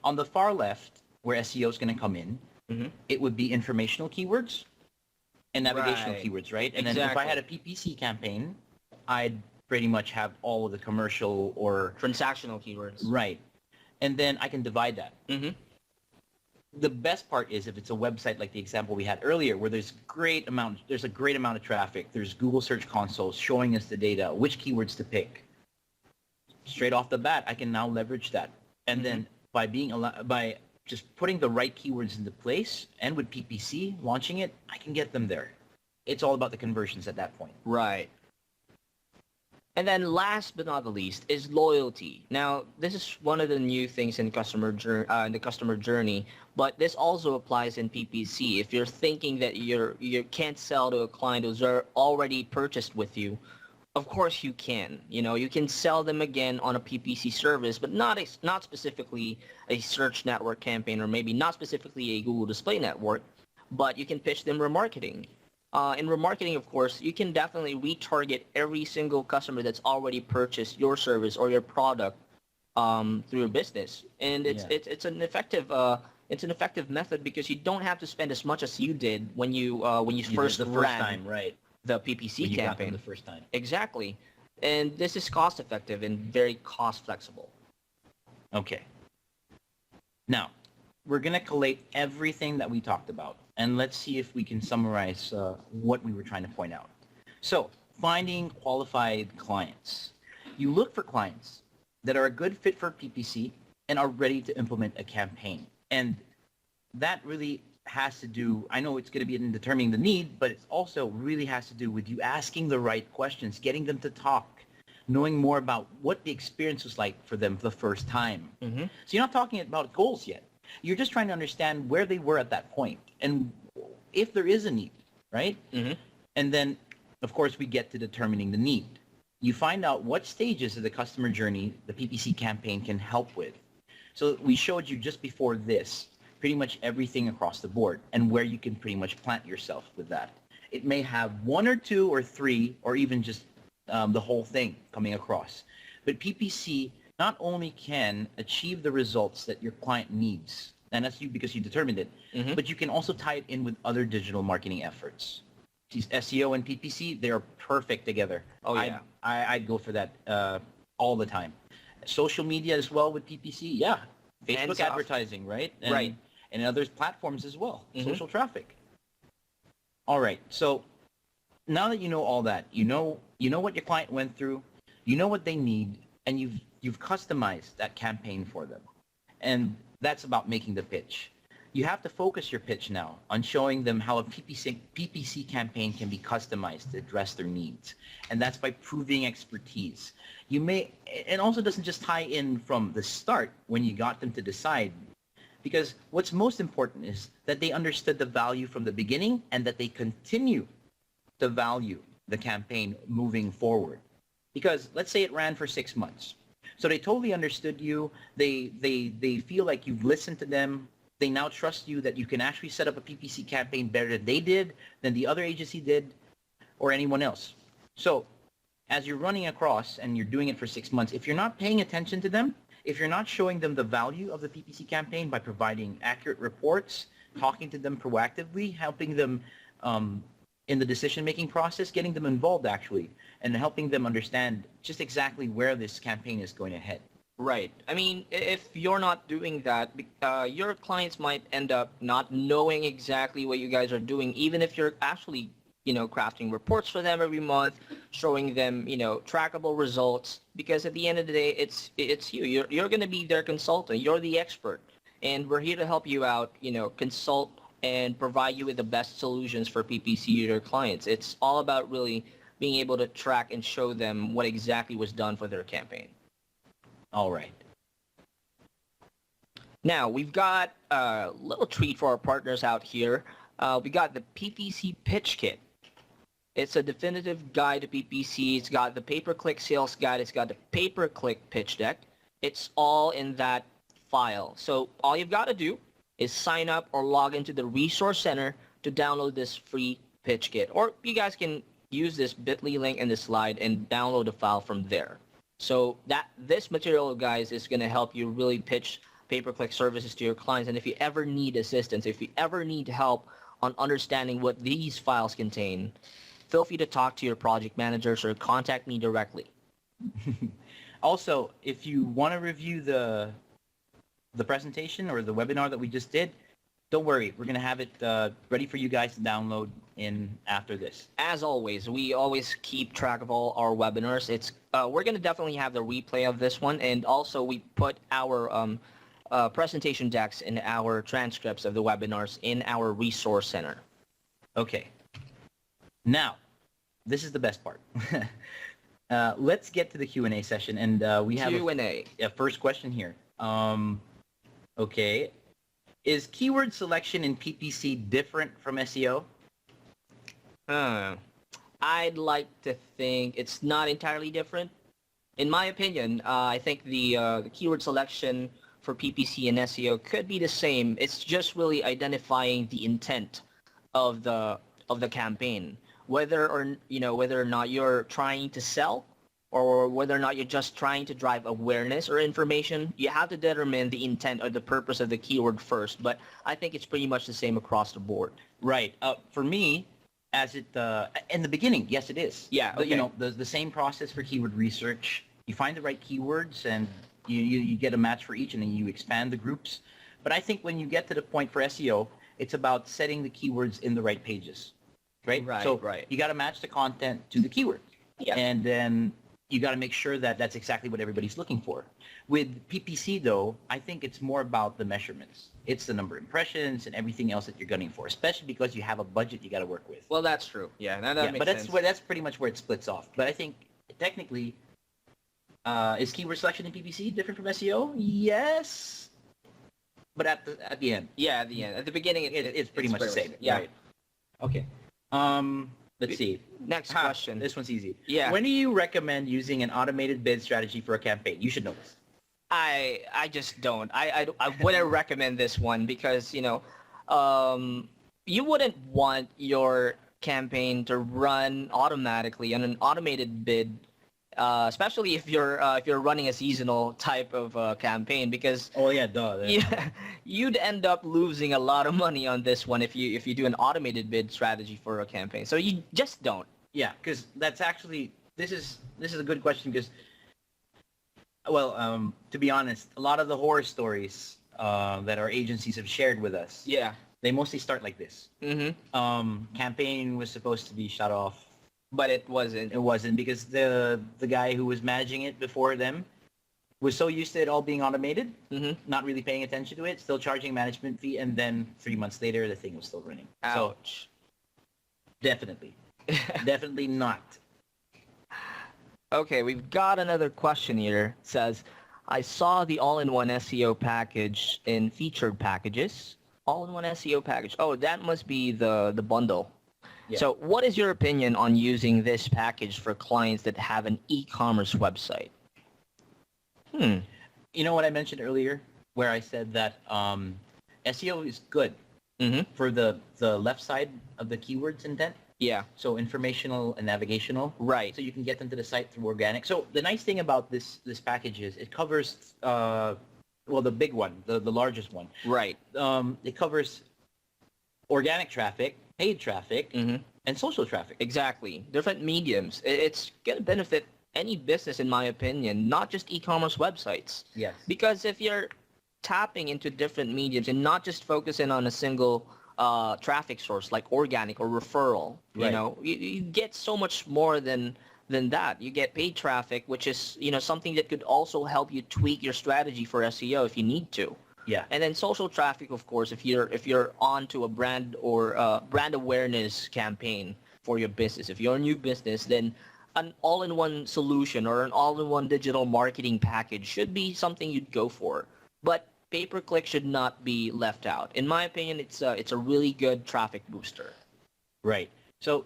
On the far left, where SEO is going to come in, mm-hmm. it would be informational keywords and navigational Right. keywords, right? And then if I Exactly. had a PPC campaign, I'd pretty much have all of the commercial or Transactional keywords. right. And then I can divide that. Mm-hmm. The best part is if it's a website like the example we had earlier, where there's a great amount of traffic. There's Google Search Console showing us the data, which keywords to pick. Straight off the bat, I can now leverage that. And then by just putting the right keywords into place, and with PPC launching it, I can get them there. It's all about the conversions at that point. Right. And then last but not the least is loyalty. Now, this is one of the new things in the customer journey, but this also applies in PPC. If you're thinking that you can't sell to a client who's already purchased with you, of course you can. You can sell them again on a PPC service, but not specifically a search network campaign, or maybe not specifically a Google Display Network, but you can pitch them remarketing. In remarketing, of course, you can definitely retarget every single customer that's already purchased your service or your product through your business, and it's an effective method, because you don't have to spend as much as you did when you first did the first ran time, right? the PPC When you got them campaign. the first time. Exactly, and this is cost effective and very cost flexible. Okay. Now, we're going to collate everything that we talked about, and let's see if we can summarize what we were trying to point out. So, finding qualified clients. You look for clients that are a good fit for PPC and are ready to implement a campaign. And that really has to do, I know it's going to be in determining the need, but it also really has to do with you asking the right questions, getting them to talk, knowing more about what the experience was like for them for the first time. Mm-hmm. So you're not talking about goals yet. You're just trying to understand where they were at that point and if there is a need, right? Mm-hmm. And then, of course, we get to determining the need. You find out what stages of the customer journey the PPC campaign can help with. So we showed you just before this pretty much everything across the board and where you can pretty much plant yourself with that. It may have one or two or three or even just the whole thing coming across. But PPC not only can achieve the results that your client needs, and that's you because you determined it, but you can also tie it in with other digital marketing efforts. These SEO and PPC, they're perfect together. Oh, yeah. I'd go for that all the time. Social media as well with PPC, yeah. Facebook advertising, right? Right. And other platforms as well, social traffic. All right, so now that you know all that, you know what your client went through, you know what they need, and you've customized that campaign for them. And that's about making the pitch. You have to focus your pitch now on showing them how a PPC campaign can be customized to address their needs. And that's by proving expertise. It also doesn't just tie in from the start when you got them to decide, because what's most important is that they understood the value from the beginning and that they continue to value the campaign moving forward. Because let's say it ran for 6 months. So they totally understood you. They feel like you've listened to them. They now trust you that you can actually set up a PPC campaign better than they did, than the other agency did, or anyone else. So as you're running across and you're doing it for 6 months, if you're not paying attention to them, if you're not showing them the value of the PPC campaign by providing accurate reports, talking to them proactively, helping them in the decision-making process, getting them involved actually, and helping them understand just exactly where this campaign is going to head. Right. I mean, if you're not doing that, your clients might end up not knowing exactly what you guys are doing, even if you're actually, crafting reports for them every month, showing them, trackable results. Because at the end of the day, it's you. You're going to be their consultant. You're the expert, and we're here to help you out. Consult and provide you with the best solutions for PPC to your clients. It's all about really being able to track and show them what exactly was done for their campaign. All right. Now, we've got a little treat for our partners out here. We got the PPC Pitch Kit. It's a definitive guide to PPC. It's got the pay-per-click sales guide. It's got the pay-per-click pitch deck. It's all in that file. So all you've got to do is sign up or log into the Resource Center to download this free pitch kit. Or you guys can use this bit.ly link in the slide and download the file from there. So this material, guys, is going to help you really pitch pay-per-click services to your clients. And if you ever need assistance, if you ever need help on understanding what these files contain, feel free to talk to your project managers or contact me directly. Also, if you want to review the presentation or the webinar that we just did, don't worry. We're going to have it ready for you guys to download in after this. As always, we always keep track of all our webinars. We're going to definitely have the replay of this one, and also we put our presentation decks and our transcripts of the webinars in our Resource Center. Okay. Now, this is the best part. Let's get to the Q&A session, and we have Q&A. A first question here. Okay. Is keyword selection in PPC different from SEO? I'd like to think it's not entirely different. In my opinion, I think the keyword selection for PPC and SEO could be the same. It's just really identifying the intent of the campaign, whether or not you're trying to sell or whether or not you're just trying to drive awareness or information. You have to determine the intent or the purpose of the keyword first, but I think it's pretty much the same across the board. Right. For me, as it in the beginning, yes, it is. Yeah. Okay. The same process for keyword research. You find the right keywords and you get a match for each, and then you expand the groups. But I think when you get to the point for SEO, it's about setting the keywords in the right pages, right? Right. So right. you got to match the content to the keyword. Yeah. And then you got to make sure that that's exactly what everybody's looking for. With PPC, though, I think it's more about the measurements. It's the number of impressions and everything else that you're gunning for, especially because you have a budget you got to work with. Well, that's true. Yeah, that makes but sense. that's pretty much where it splits off. But I think technically, is keyword selection in PPC different from SEO? Yes, but at the end. Yeah, at the end. At the beginning, it's pretty much the same. Yeah. Right. Okay. Let's see. Next question. This one's easy. Yeah. When do you recommend using an automated bid strategy for a campaign? You should know this. I just don't. I wouldn't recommend this one because, you wouldn't want your campaign to run automatically on an automated bid, especially if you're running a seasonal type of campaign, because Oh yeah, duh. yeah, you'd end up losing a lot of money on this one if you do an automated bid strategy for a campaign. So you just don't. Yeah, because that's actually this is a good question because, well, to be honest, a lot of the horror stories that our agencies have shared with us, Yeah. they mostly start like this. Mm-hmm. Campaign was supposed to be shut off. But it wasn't. It wasn't because the guy who was managing it before them was so used to it all being automated, Mm-hmm. not really paying attention to it, still charging management fee, and then 3 months later the thing was still running. So Ouch. definitely, definitely not. Okay, we've got another question here. It says, I saw the all-in-one SEO package in featured packages. All-in-one SEO package. Oh, that must be the bundle. Yeah. So what is your opinion on using this package for clients that have an e-commerce website? You know what I mentioned earlier, where I said that SEO is good Mm-hmm. for the left side of the keywords intent. Yeah. So informational and navigational. Right. So you can get them to the site through organic. So the nice thing about this package is it covers well, the big one, the largest one. Right. It covers organic traffic, paid traffic, Mm-hmm. and social traffic. Exactly. Different mediums. It's going to benefit any business, in my opinion, not just e-commerce websites. Yes. Because if you're tapping into different mediums and not just focusing on a single traffic source like organic or referral, you Right. know, you get so much more than that. You get paid traffic, which is, you know, something that could also help you tweak your strategy for SEO if you need to. Yeah. And then social traffic, of course, if you're onto a brand or brand awareness campaign for your business. If you're a new business, then an all-in-one solution or an all-in-one digital marketing package should be something you'd go for. But pay-per-click should not be left out. In my opinion, it's a really good traffic booster. Right. So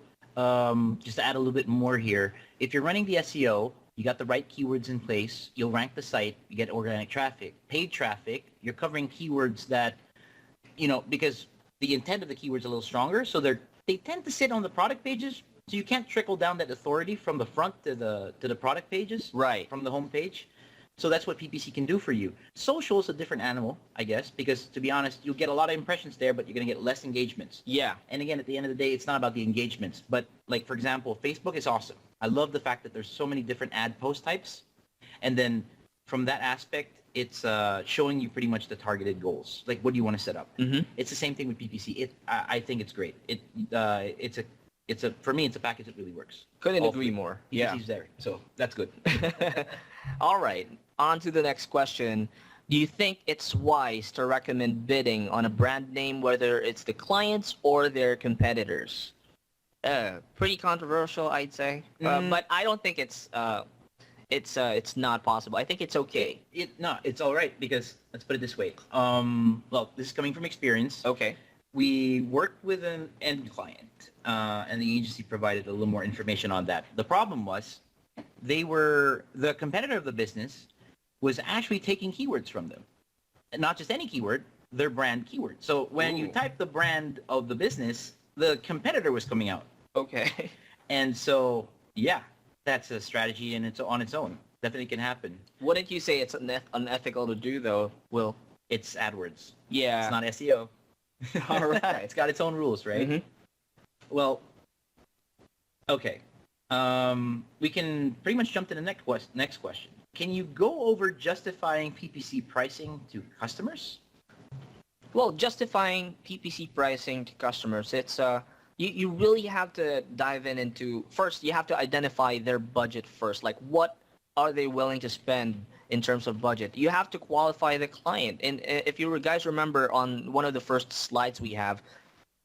just to add a little bit more here, if you're running the SEO, you got the right keywords in place, you'll rank the site, you get organic traffic. Paid traffic, you're covering keywords that, you know, because the intent of the keywords is a little stronger, so they tend to sit on the product pages, so you can't trickle down that authority from the front to the product pages, Right. from the home page. So that's what PPC can do for you. Social is a different animal, I guess, because to be honest, you'll get a lot of impressions there, but you're going to get less engagements. Yeah. And again, at the end of the day, it's not about the engagements. But like, for example, Facebook is awesome. I love the fact that there's so many different ad post types. And then from that aspect, it's showing you pretty much the targeted goals. Like, what do you want to set up? Mm-hmm. It's the same thing with PPC. I think it's great. For me, it's a package that really works. Couldn't All agree three. more. PPC's Yeah. there. So that's good. All right. On to the next question. Do you think it's wise to recommend bidding on a brand name, whether it's the clients or their competitors? Pretty controversial, I'd say. But I don't think it's not possible. I think it's okay. It's all right because let's put it this way. Well, this is coming from experience. Okay. We worked with an end client, and the agency provided a little more information on that. The problem was the competitor of the business was actually taking keywords from them. And not just any keyword, their brand keyword. So when you Ooh. type the brand of the business, the competitor was coming out. Okay. And so, yeah, that's a strategy and it's on its own. Definitely can happen. Wouldn't you say it's unethical to do, though, Will? It's AdWords. Yeah. It's not SEO. All right. It's got its own rules, right? Mhm. Well, okay. We can pretty much jump to the next question. Can you go over justifying PPC pricing to customers? Well, justifying PPC pricing to customers, it's you really have to dive into first. You have to identify their budget first. Like, what are they willing to spend in terms of budget? You have to qualify the client. And if you guys remember on one of the first slides we have,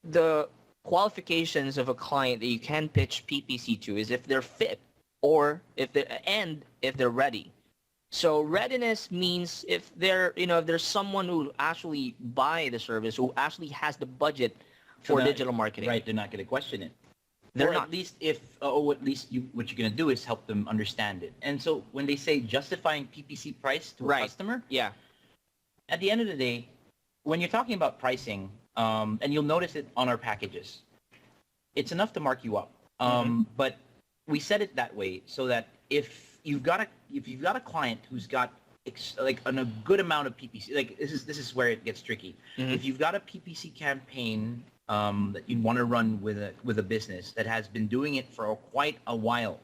the qualifications of a client that you can pitch PPC to is if they're fit or if they're ready. So readiness means if if there's someone who actually buy the service, who actually has the budget for digital marketing. Right, they're not going to question it. They're or not. At least what you're going to do is help them understand it. And so when they say justifying PPC price to a Right. customer, Yeah. at the end of the day, when you're talking about pricing, and you'll notice it on our packages, it's enough to mark you up. But we set it that way so that if you've got a client who's got a good amount of PPC, like this is where it gets tricky. If you've got a PPC campaign that you want to run with a business that has been doing it for quite a while,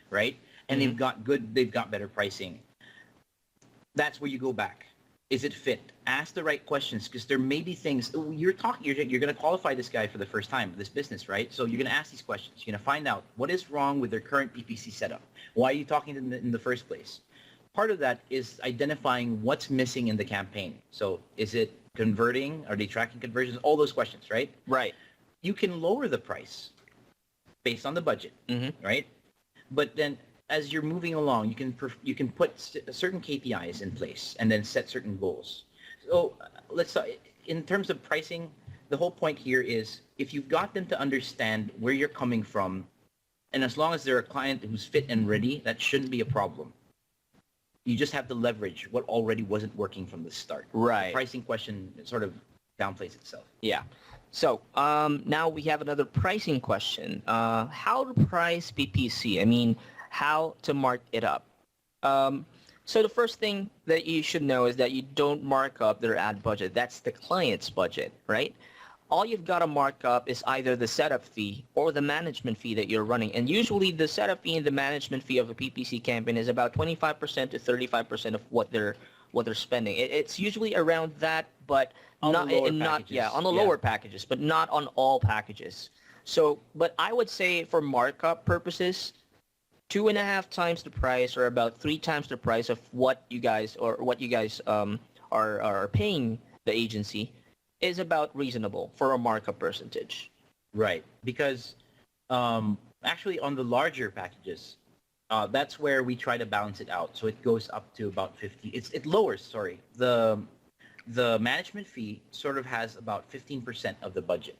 right? And they've got better pricing. That's where you go back. Is it fit? Ask the right questions, because there may be things you're going to qualify this guy for the first time, this business, right? So you're going to ask these questions. You're going to find out what is wrong with their current PPC setup. Why are you talking to them in the first place? Part of that is identifying what's missing in the campaign. So is it converting? Are they tracking conversions? All those questions, right? Right. You can lower the price based on the budget, right? But then as you're moving along, you can put certain KPIs in place and then set certain goals. So in terms of pricing, the whole point here is if you've got them to understand where you're coming from, and as long as they're a client who's fit and ready, that shouldn't be a problem. You just have to leverage what already wasn't working from the start. Right. The pricing question sort of downplays itself. Yeah. So now we have another pricing question. How to price PPC? I mean, how to mark it up. So the first thing that you should know is that you don't mark up their ad budget. That's the client's budget, right? All you've got to mark up is either the setup fee or the management fee that you're running. And usually the setup fee and the management fee of a PPC campaign is about 25% to 35% of what they're spending. It's usually around that, but on the lower packages, but not on all packages. So, but I would say for markup purposes, 2.5 times the price, or about 3 times the price of what you guys are paying the agency, is about reasonable for a markup percentage. Right, because actually on the larger packages, that's where we try to balance it out. So it goes up to about 50. It lowers. Sorry, the management fee sort of has about 15% of the budget.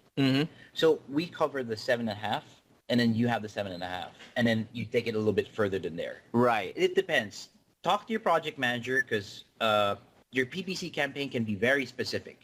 So we cover the 7.5. And then you have the 7.5, and then you take it a little bit further than there. Right. It depends. Talk to your project manager, because your PPC campaign can be very specific,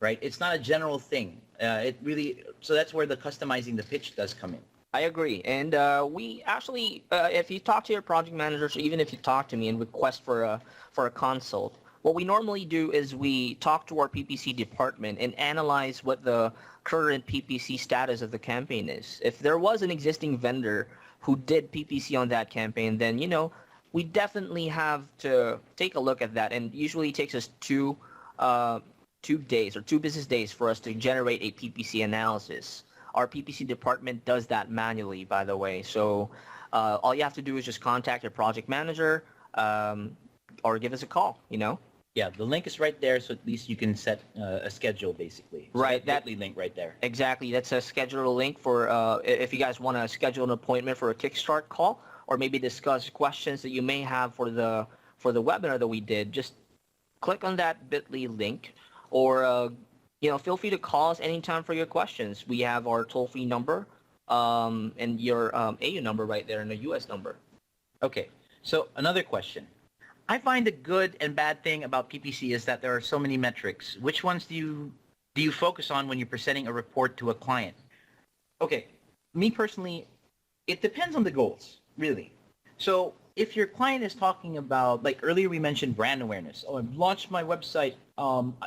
right? It's not a general thing. So that's where the customizing the pitch does come in. I agree. And we actually, if you talk to your project managers, or even if you talk to me and request for a consult, what we normally do is we talk to our PPC department and analyze what the current PPC status of the campaign is. If there was an existing vendor who did PPC on that campaign, then, we definitely have to take a look at that. And usually it takes us 2 days or 2 business days for us to generate a PPC analysis. Our PPC department does that manually, by the way. So all you have to do is just contact your project manager or give us a call, Yeah, the link is right there, so at least you can set a schedule, basically. So right, that link right there. Exactly, that's a schedule link for if you guys want to schedule an appointment for a kickstart call, or maybe discuss questions that you may have for the webinar that we did. Just click on that bit.ly link, or feel free to call us anytime for your questions. We have our toll-free number and your AU number right there, and the US number. Okay, so another question. I find the good and bad thing about PPC is that there are so many metrics. Which ones do you focus on when you're presenting a report to a client? Okay, me personally, it depends on the goals, really. So if your client is talking about, like earlier we mentioned brand awareness. Oh, I've launched my website.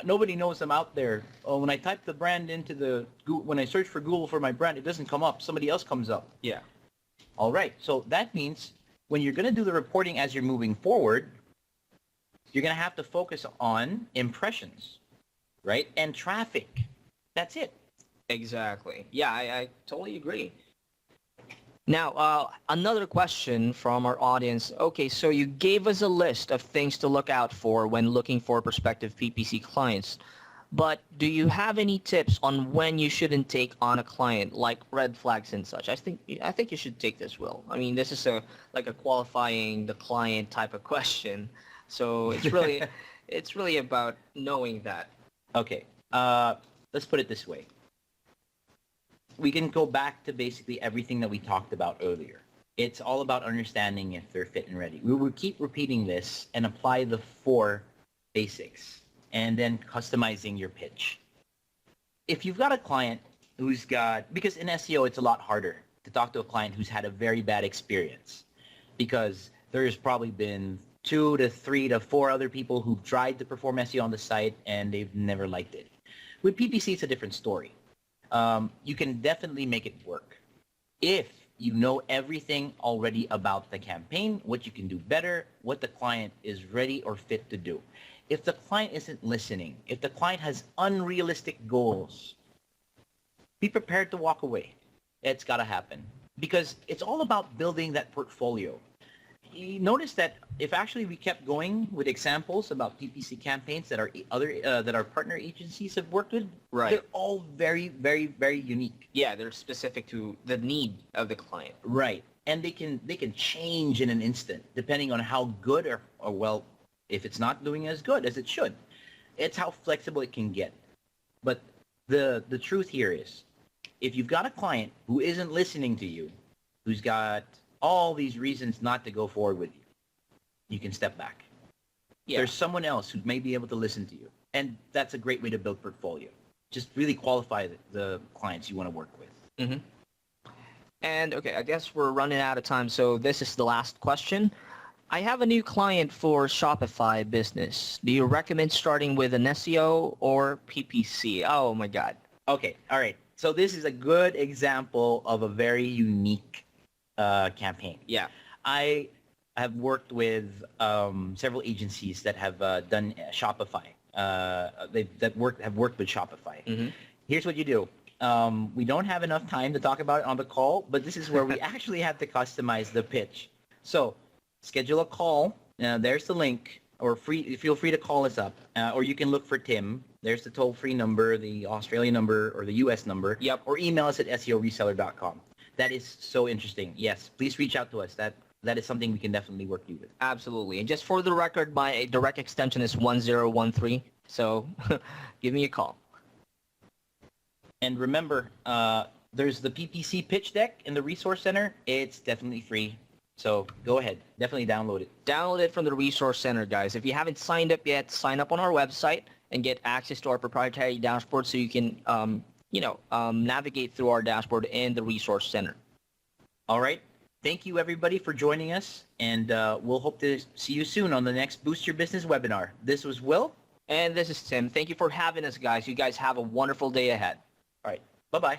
Nobody knows I'm out there. Oh, when I type the brand into when I search for Google for my brand, it doesn't come up. Somebody else comes up. Yeah. All right. So that means when you're going to do the reporting as you're moving forward, you're going to have to focus on impressions, right? And traffic. That's it. Exactly. Yeah, I totally agree. Now, another question from our audience. Okay, so you gave us a list of things to look out for when looking for prospective PPC clients. But do you have any tips on when you shouldn't take on a client, like red flags and such? I think you should take this, Will. I mean, this is like a qualifying the client type of question. So it's really about knowing that. Okay, let's put it this way. We can go back to basically everything that we talked about earlier. It's all about understanding if they're fit and ready. We will keep repeating this and apply the 4 basics, and then customizing your pitch. If you've got a client who's got, because in SEO, it's a lot harder to talk to a client who's had a very bad experience, because there's probably been 2 to 3 to 4 other people who've tried to perform SEO on the site and they've never liked it. With PPC, it's a different story. You can definitely make it work if you know everything already about the campaign, what you can do better, what the client is ready or fit to do. If the client isn't listening, if the client has unrealistic goals, be prepared to walk away. It's got to happen, because it's all about building that portfolio. You notice that if actually we kept going with examples about PPC campaigns that our partner agencies have worked with, Right. they're all very, very, very unique. Yeah, they're specific to the need of the client. Right. And they can change in an instant depending on how good or well, if it's not doing as good as it should. It's how flexible it can get. But the truth here is, if you've got a client who isn't listening to you, who's got all these reasons not to go forward with you, you can step back. Yeah. There's someone else who may be able to listen to you. And that's a great way to build portfolio. Just really qualify the clients you want to work with. Mm-hmm. And okay, I guess we're running out of time, so this is the last question. I have a new client for Shopify business. Do you recommend starting with an SEO or PPC? Oh my God. Okay, all right. So this is a good example of a very unique campaign. Yeah. I have worked with several agencies that have done Shopify. Have worked with Shopify. Mm-hmm. Here's what you do. We don't have enough time to talk about it on the call, but this is where we actually have to customize the pitch. So schedule a call. There's the link, or feel free to call us up, or you can look for Tim. There's the toll-free number, the Australian number, or the US number. Yep. Or email us at seoreseller.com. That is so interesting. Yes, please reach out to us. That is something we can definitely work you with. Absolutely. And just for the record, my direct extension is 1013. So give me a call. And remember, there's the PPC pitch deck in the Resource Center. It's definitely free. So go ahead. Definitely download it. Download it from the Resource Center, guys. If you haven't signed up yet, sign up on our website and get access to our proprietary dashboard so you can, navigate through our dashboard in the Resource Center. All right. Thank you, everybody, for joining us. And we'll hope to see you soon on the next Boost Your Business webinar. This was Will. And this is Tim. Thank you for having us, guys. You guys have a wonderful day ahead. All right. Bye-bye.